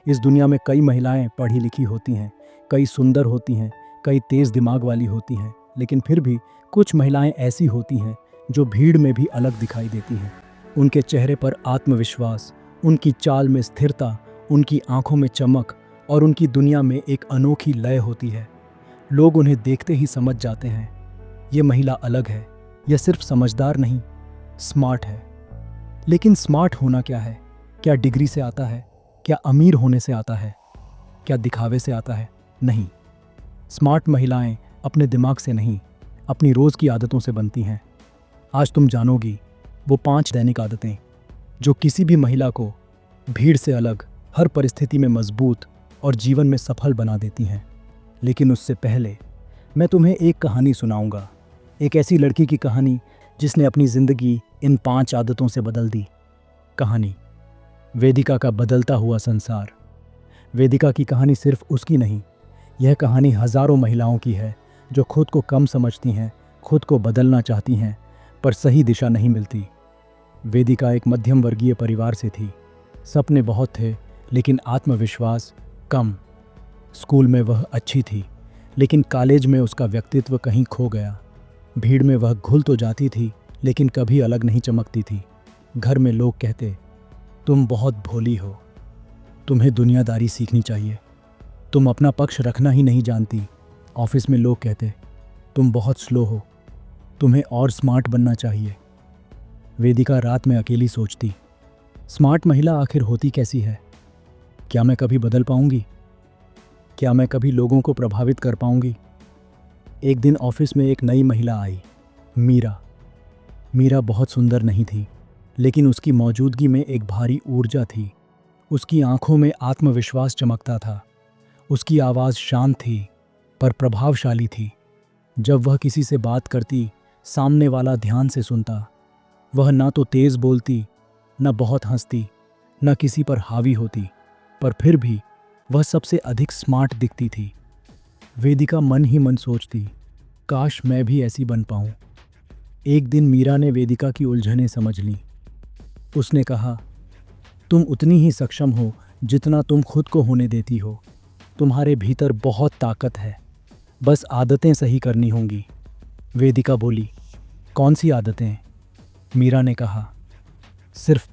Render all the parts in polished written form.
इस दुनिया में कई महिलाएं पढ़ी लिखी होती हैं, कई सुंदर होती हैं, कई तेज दिमाग वाली होती हैं, लेकिन फिर भी कुछ महिलाएं ऐसी होती हैं जो भीड़ में भी अलग दिखाई देती हैं। उनके चेहरे पर आत्मविश्वास, उनकी चाल में स्थिरता, उनकी आंखों में चमक और उनकी दुनिया में एक अनोखी लय होती है। लोग उन्हें देखते ही समझ जाते हैं, ये महिला अलग है, यह सिर्फ समझदार नहीं, स्मार्ट है। लेकिन स्मार्ट होना क्या है? क्या डिग्री से आता है? क्या अमीर होने से आता है? क्या दिखावे से आता है? नहीं। स्मार्ट महिलाएं अपने दिमाग से नहीं, अपनी रोज़ की आदतों से बनती हैं। आज तुम जानोगी वो 5 दैनिक आदतें जो किसी भी महिला को भीड़ से अलग, हर परिस्थिति में मजबूत और जीवन में सफल बना देती हैं। लेकिन उससे पहले मैं तुम्हें एक कहानी सुनाऊंगा, एक ऐसी लड़की की कहानी जिसने अपनी ज़िंदगी इन 5 आदतों से बदल दी। कहानी वेदिका का बदलता हुआ संसार। वेदिका की कहानी सिर्फ उसकी नहीं, यह कहानी हज़ारों महिलाओं की है जो खुद को कम समझती हैं, खुद को बदलना चाहती हैं, पर सही दिशा नहीं मिलती। वेदिका एक मध्यम वर्गीय परिवार से थी। सपने बहुत थे, लेकिन आत्मविश्वास कम। स्कूल में वह अच्छी थी, लेकिन कॉलेज में उसका व्यक्तित्व कहीं खो गया। भीड़ में वह घुल तो जाती थी, लेकिन कभी अलग नहीं चमकती थी। घर में लोग कहते, तुम बहुत भोली हो, तुम्हें दुनियादारी सीखनी चाहिए, तुम अपना पक्ष रखना ही नहीं जानती। ऑफिस में लोग कहते, तुम बहुत स्लो हो, तुम्हें और स्मार्ट बनना चाहिए। वेदिका रात में अकेली सोचती, स्मार्ट महिला आखिर होती कैसी है? क्या मैं कभी बदल पाऊंगी? क्या मैं कभी लोगों को प्रभावित कर पाऊंगी? एक दिन ऑफिस में एक नई महिला आई, मीरा। मीरा बहुत सुंदर नहीं थी, लेकिन उसकी मौजूदगी में एक भारी ऊर्जा थी। उसकी आंखों में आत्मविश्वास चमकता था। उसकी आवाज़ शांत थी, पर प्रभावशाली थी। जब वह किसी से बात करती, सामने वाला ध्यान से सुनता। वह ना तो तेज़ बोलती, न बहुत हंसती, न किसी पर हावी होती, पर फिर भी वह सबसे अधिक स्मार्ट दिखती थी। वेदिका मन ही मन सोचती, काश मैं भी ऐसी बन पाऊं। एक दिन मीरा ने वेदिका की उलझनें समझ लीं। उसने कहा, तुम उतनी ही सक्षम हो जितना तुम खुद को होने देती हो। तुम्हारे भीतर बहुत ताकत है, बस आदतें सही करनी होंगी। वेदिका बोली, कौन सी आदतें? मीरा ने कहा, सिर्फ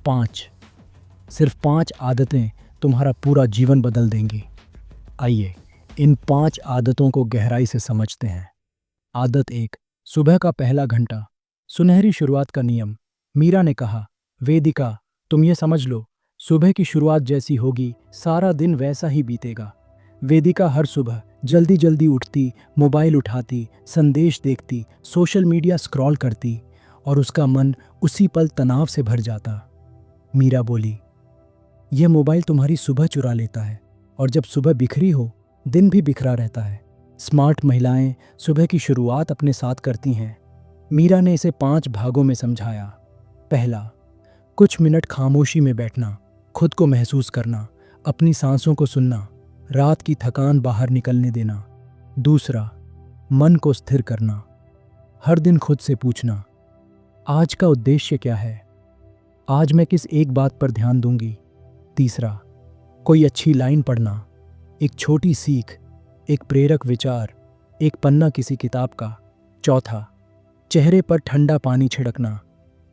5 आदतें तुम्हारा पूरा जीवन बदल देंगी। आइए इन 5 आदतों को गहराई से समझते हैं। आदत 1, सुबह का पहला घंटा, सुनहरी शुरुआत का नियम। मीरा ने कहा, वेदिका तुम ये समझ लो, सुबह की शुरुआत जैसी होगी, सारा दिन वैसा ही बीतेगा। वेदिका हर सुबह जल्दी जल्दी उठती, मोबाइल उठाती, संदेश देखती, सोशल मीडिया स्क्रॉल करती और उसका मन उसी पल तनाव से भर जाता। मीरा बोली, यह मोबाइल तुम्हारी सुबह चुरा लेता है और जब सुबह बिखरी हो, दिन भी बिखरा रहता है। स्मार्ट महिलाएं सुबह की शुरुआत अपने साथ करती हैं। मीरा ने इसे 5 भागों में समझाया। पहला, कुछ मिनट खामोशी में बैठना, खुद को महसूस करना, अपनी सांसों को सुनना, रात की थकान बाहर निकलने देना। दूसरा, मन को स्थिर करना, हर दिन खुद से पूछना, आज का उद्देश्य क्या है? आज मैं किस एक बात पर ध्यान दूंगी? तीसरा, कोई अच्छी लाइन पढ़ना, एक छोटी सीख, एक प्रेरक विचार, एक पन्ना किसी किताब का। चौथा, चेहरे पर ठंडा पानी छिड़कना,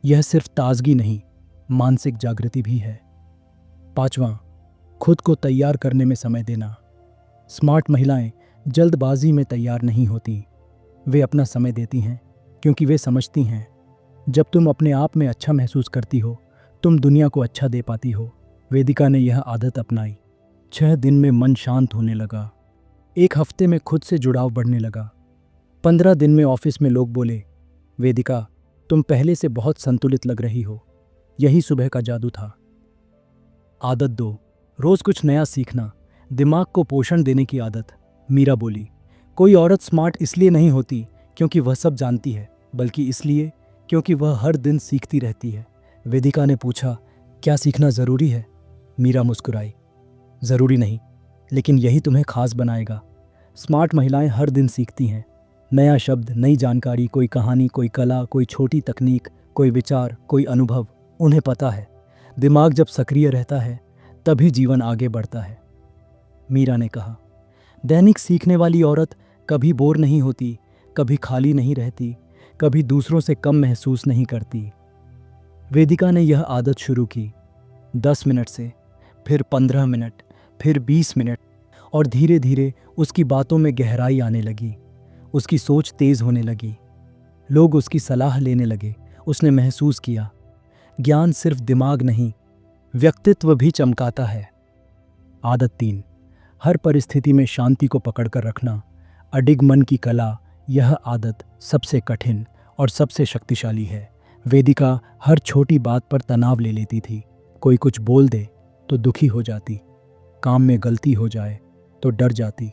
यह सिर्फ ताजगी नहीं, मानसिक जागृति भी है। पांचवां, खुद को तैयार करने में समय देना। स्मार्ट महिलाएं जल्दबाजी में तैयार नहीं होती, वे अपना समय देती हैं क्योंकि वे समझती हैं जब तुम अपने आप में अच्छा महसूस करती हो, तुम दुनिया को अच्छा दे पाती हो। वेदिका ने यह आदत अपनाई। 6 दिन में मन शांत होने लगा। 1 हफ्ते में खुद से जुड़ाव बढ़ने लगा। 15 दिन में ऑफिस में लोग बोले, वेदिका तुम पहले से बहुत संतुलित लग रही हो। यही सुबह का जादू था। आदत 2, रोज कुछ नया सीखना, दिमाग को पोषण देने की आदत। मीरा बोली, कोई औरत स्मार्ट इसलिए नहीं होती क्योंकि वह सब जानती है, बल्कि इसलिए क्योंकि वह हर दिन सीखती रहती है। वेदिका ने पूछा, क्या सीखना ज़रूरी है? मीरा मुस्कुराई, ज़रूरी नहीं, लेकिन यही तुम्हें खास बनाएगा। स्मार्ट महिलाएं हर दिन सीखती हैं, नया शब्द, नई जानकारी, कोई कहानी, कोई कला, कोई छोटी तकनीक, कोई विचार, कोई अनुभव। उन्हें पता है दिमाग जब सक्रिय रहता है तभी जीवन आगे बढ़ता है। मीरा ने कहा। दैनिक सीखने वाली औरत कभी बोर नहीं होती, कभी खाली नहीं रहती, कभी दूसरों से कम महसूस नहीं करती। वेदिका ने यह आदत शुरू की, 10 मिनट से, फिर 15 मिनट, फिर 20 मिनट, और धीरे धीरे उसकी बातों में गहराई आने लगी। उसकी सोच तेज होने लगी। लोग उसकी सलाह लेने लगे। उसने महसूस किया, ज्ञान सिर्फ दिमाग नहीं, व्यक्तित्व भी चमकाता है। आदत 3, हर परिस्थिति में शांति को पकड़कर रखना। अडिग मन की कला, यह आदत सबसे कठिन और सबसे शक्तिशाली है। वेदिका हर छोटी बात पर तनाव ले लेती थी। कोई कुछ बोल दे तो दुखी हो जाती, काम में गलती हो जाए तो डर जाती,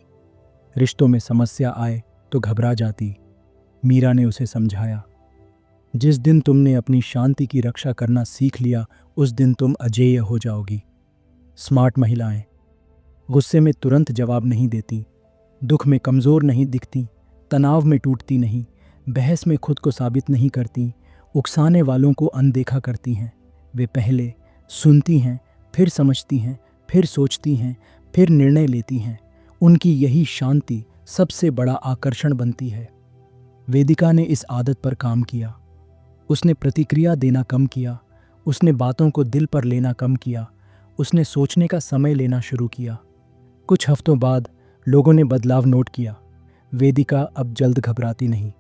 रिश्तों में समस्या आए तो घबरा जाती। मीरा ने उसे समझाया, जिस दिन तुमने अपनी शांति की रक्षा करना सीख लिया, उस दिन तुम अजेय हो जाओगी। स्मार्ट महिलाएं गुस्से में तुरंत जवाब नहीं देती, दुख में कमज़ोर नहीं दिखती, तनाव में टूटती नहीं, बहस में खुद को साबित नहीं करती, उकसाने वालों को अनदेखा करती हैं। वे पहले सुनती हैं, फिर समझती हैं, फिर सोचती हैं, फिर निर्णय लेती हैं। उनकी यही शांति सबसे बड़ा आकर्षण बनती है। वेदिका ने इस आदत पर काम किया। उसने प्रतिक्रिया देना कम किया, उसने बातों को दिल पर लेना कम किया, उसने सोचने का समय लेना शुरू किया। कुछ हफ्तों बाद लोगों ने बदलाव नोट किया। वेदिका अब जल्द घबराती नहीं।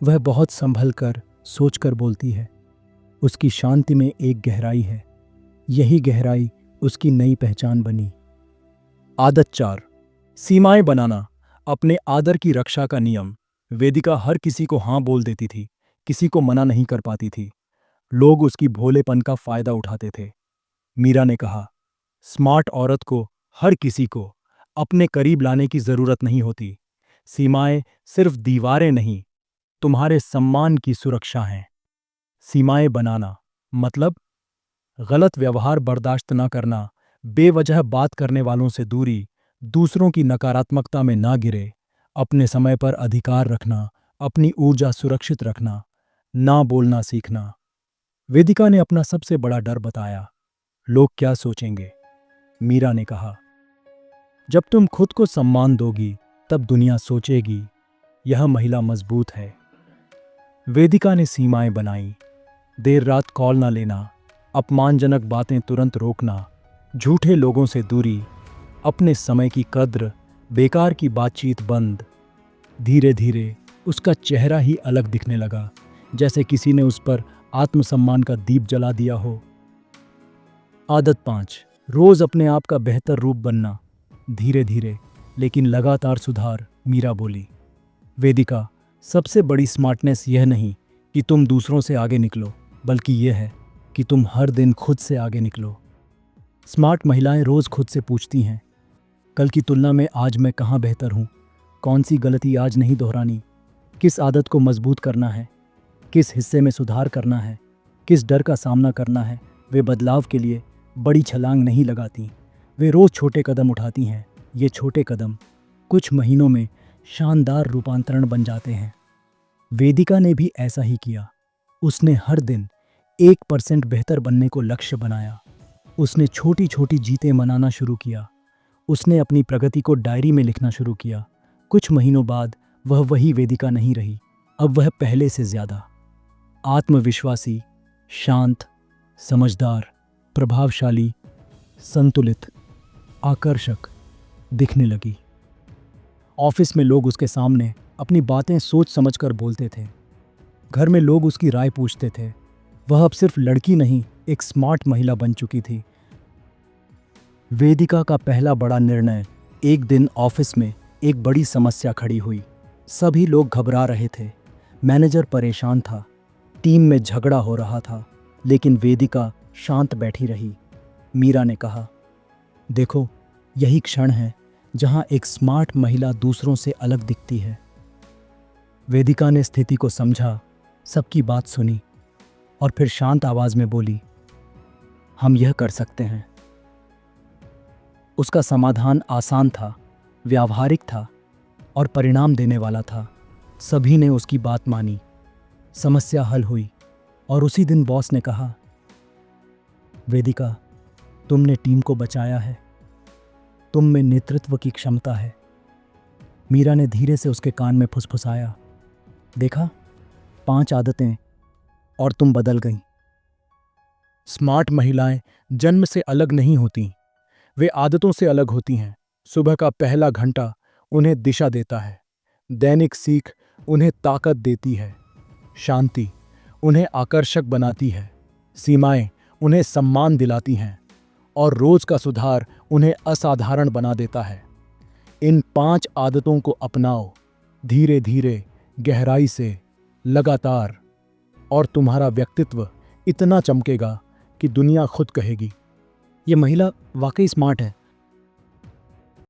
वह बहुत संभल कर, सोच कर बोलती है। उसकी शांति में एक गहराई है। यही गहराई उसकी नई पहचान बनी। आदत 4, सीमाएं बनाना, अपने आदर की रक्षा का नियम। वेदिका हर किसी को हाँ बोल देती थी, किसी को मना नहीं कर पाती थी। लोग उसकी भोलेपन का फायदा उठाते थे। मीरा ने कहा, स्मार्ट औरत को हर किसी को अपने करीब लाने की जरूरत नहीं होती। सीमाएं सिर्फ दीवारें नहीं, तुम्हारे सम्मान की सुरक्षा हैं। सीमाएं बनाना मतलब गलत व्यवहार बर्दाश्त न करना, बेवजह बात करने वालों से दूरी, दूसरों की नकारात्मकता में ना गिरे, अपने समय पर अधिकार रखना, अपनी ऊर्जा सुरक्षित रखना, ना बोलना सीखना। वेदिका ने अपना सबसे बड़ा डर बताया, लोग क्या सोचेंगे। मीरा ने कहा, जब तुम खुद को सम्मान दोगी तब दुनिया सोचेगी यह महिला मजबूत है। वेदिका ने सीमाएं बनाई, देर रात कॉल ना लेना, अपमानजनक बातें तुरंत रोकना, झूठे लोगों से दूरी, अपने समय की कद्र, बेकार की बातचीत बंद। धीरे धीरे उसका चेहरा ही अलग दिखने लगा, जैसे किसी ने उस पर आत्मसम्मान का दीप जला दिया हो। आदत 5, रोज अपने आप का बेहतर रूप बनना। धीरे धीरे लेकिन लगातार सुधार। मीरा बोली, वेदिका, सबसे बड़ी स्मार्टनेस यह नहीं कि तुम दूसरों से आगे निकलो, बल्कि यह है कि तुम हर दिन खुद से आगे निकलो। स्मार्ट महिलाएं रोज खुद से पूछती हैं, कल की तुलना में आज मैं कहाँ बेहतर हूँ? कौन सी गलती आज नहीं दोहरानी? किस आदत को मजबूत करना है? किस हिस्से में सुधार करना है? किस डर का सामना करना है? वे बदलाव के लिए बड़ी छलांग नहीं लगाती, वे रोज छोटे कदम उठाती हैं। ये छोटे कदम कुछ महीनों में शानदार रूपांतरण बन जाते हैं। वेदिका ने भी ऐसा ही किया। उसने हर दिन 1% बेहतर बनने को लक्ष्य बनाया। उसने छोटी छोटी जीतें मनाना शुरू किया। उसने अपनी प्रगति को डायरी में लिखना शुरू किया। कुछ महीनों बाद वह वही वेदिका नहीं रही। अब वह पहले से ज्यादा आत्मविश्वासी, शांत, समझदार, प्रभावशाली, संतुलित, आकर्षक दिखने लगी। ऑफिस में लोग उसके सामने अपनी बातें सोच समझकर बोलते थे। घर में लोग उसकी राय पूछते थे। वह अब सिर्फ लड़की नहीं, एक स्मार्ट महिला बन चुकी थी। वेदिका का पहला बड़ा निर्णय। एक दिन ऑफिस में एक बड़ी समस्या खड़ी हुई। सभी लोग घबरा रहे थे। मैनेजर परेशान था, टीम में झगड़ा हो रहा था, लेकिन वेदिका शांत बैठी रही। मीरा ने कहा, देखो, यही क्षण है जहां एक स्मार्ट महिला दूसरों से अलग दिखती है। वेदिका ने स्थिति को समझा, सबकी बात सुनी और फिर शांत आवाज में बोली, हम यह कर सकते हैं। उसका समाधान आसान था, व्यावहारिक था और परिणाम देने वाला था। सभी ने उसकी बात मानी। समस्या हल हुई और उसी दिन बॉस ने कहा, वेदिका, तुमने टीम को बचाया है। तुम में नेतृत्व की क्षमता है। मीरा ने धीरे से उसके कान में फुसफुसाया, देखा, 5 आदतें और तुम बदल गई। स्मार्ट महिलाएं जन्म से अलग नहीं होती, वे आदतों से अलग होती हैं। सुबह का पहला घंटा उन्हें दिशा देता है, दैनिक सीख उन्हें ताकत देती है, शांति उन्हें आकर्षक बनाती है, सीमाएं उन्हें सम्मान दिलाती हैं और रोज का सुधार उन्हें असाधारण बना देता है। इन 5 आदतों को अपनाओ, धीरे धीरे, गहराई से, लगातार, और तुम्हारा व्यक्तित्व इतना चमकेगा कि दुनिया खुद कहेगी, ये महिला वाकई स्मार्ट है।